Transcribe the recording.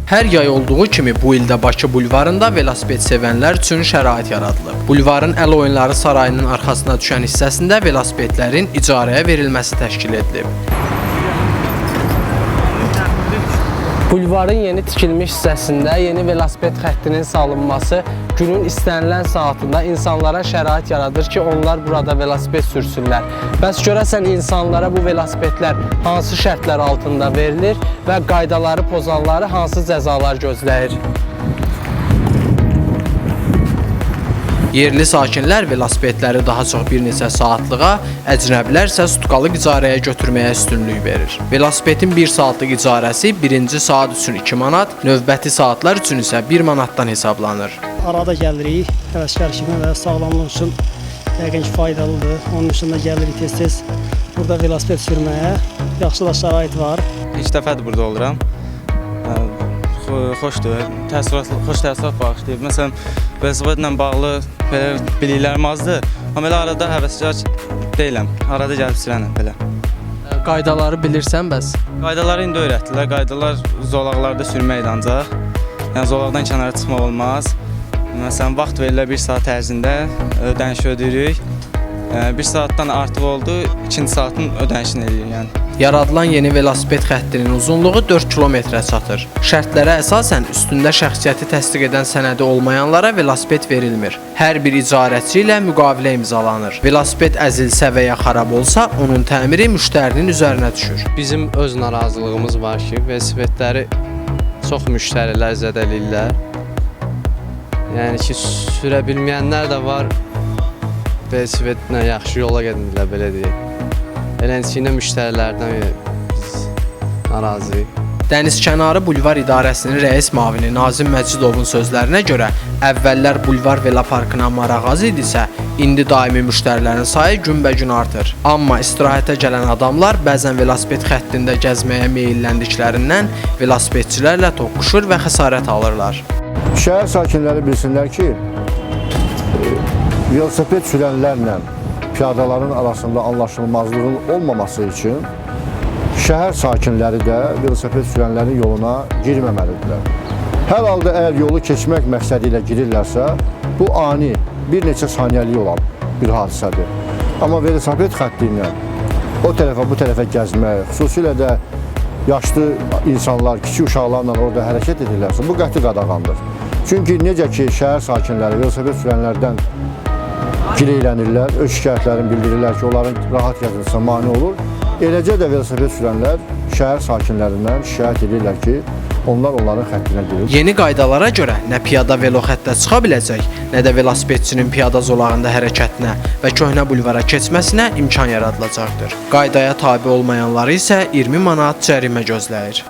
Hər yay olduğu kimi bu ildə Bakı bulvarında velosiped sevənlər üçün şərait yaradılıb. Bulvarın Əl Oyunları Sarayının arxasına düşən hissəsində velosipedlərin icarəyə verilməsi təşkil edilib. Bulvarın yeni tikilmiş hissəsində yeni velosiped xəttinin salınması günün istənilən saatında insanlara şərait yaradır ki, onlar burada velosiped sürsünlər. Bəs görəsən insanlara bu velosipedlər hansı şərtlər altında verilir və qaydaları pozanları hansı cəzalar gözləyir? Yerli sakinlər velosipedləri daha çox bir neçə saatlığa, əcnəbilər isə sutkalıq icarəyə götürməyə üstünlük verir. Velosipedin 1 saatlıq icarəsi birinci saat üçün 2 manat, növbəti saatlar üçün isə 1 manatdan hesablanır. Arada gəlirik, həvəskar kimi və sağlamlıq üçün yəqin ki faydalıdır. Onun dışında gəlirik tez-tez burada velosiped sürməyə. Yaxşı da şərait var. İlk dəfədir burada oluram. Xoşdur, xoş təəssürat bağışlayıb. Məsələn, velosipedlə bağlı belə biliklərim azdır. Amma elə arada həvəskar deyiləm. Arada gəlib sürənəm belə. Qaydaları bilirsən bəs? Qaydaları indi öyrətdilər. Qaydalar zolaqlarda sürməkdir ancaq. Yəni zolaqdan kənara çıxmaq olmaz. Məsələn, vaxt verirlər 1 saat ərzində ödəniş ödəyirik. 1 saatdan artıq oldu, 2-ci saatın ödənişini edirik yəni. Yaradılan yeni velosiped xəttinin uzunluğu 4 kilometrə çatır. Şərtlərə əsasən üstündə şəxsiyyəti təsdiq edən sənədi olmayanlara velosiped verilmir. Hər bir icarəçi ilə müqavilə imzalanır. Velosiped əzilsə və ya xarab olsa, onun təmiri müştərinin üzərinə düşür. Bizim öz narazılığımız var ki, velosipedləri çox müştərilər zədələyirlər. Yəni ki, sürə bilməyənlər də var, velosipedlə yaxşı yola gedirlər, belə deyək. Eləncə müştərilərdən biz narazıyıq. Dənizkənarı Bulvar İdarəsinin rəis müavini Nazim Məcidovun sözlərinə görə, əvvəllər Bulvar Veloparkına maraq az idisə, indi daimi müştərilərin sayı günbəgün artır. Amma istirahətə gələn adamlar bəzən velosiped xəttində gəzməyə meyilləndiklərindən velosipedçilərlə toqquşur və xəsarət alırlar. Şəhər sakinləri bilsinlər ki, velosiped sürənlərlə piyadaların arasında anlaşılmazlığın olmaması üçün şəhər sakinləri də velosiped sürənlərin yoluna girməməlidirlər. Hər halda əgər yolu keçmək məqsədi ilə girirlərsə, bu ani, bir neçə saniyəlik olan bir hadisədir. Amma velosiped xətti ilə o tərəfə, bu tərəfə gəzmək, xüsusilə də yaşlı insanlar, kiçik uşaqlarla orada hərəkət edirlərsə, bu qəti qadağandır. Çünki necə ki, şəhər sakinləri velosiped sürənlərdən gileylənirlər, öz şikayətlərini bildirirlər ki, onların rahat gəzilməsinə mane olur. Eləcə də velosiped sürənlər şəhər sakinlərindən şikayət edirlər ki, onlar onların xəttinə girir. Yeni qaydalara görə nə piyada velo xəttə çıxa biləcək, nə də velosipedçinin piyada zolağında hərəkətinə və köhnə bulvara keçməsinə imkan yaradılacaqdır. Qaydaya tabe olmayanları isə 20 manat cərimə gözləyir.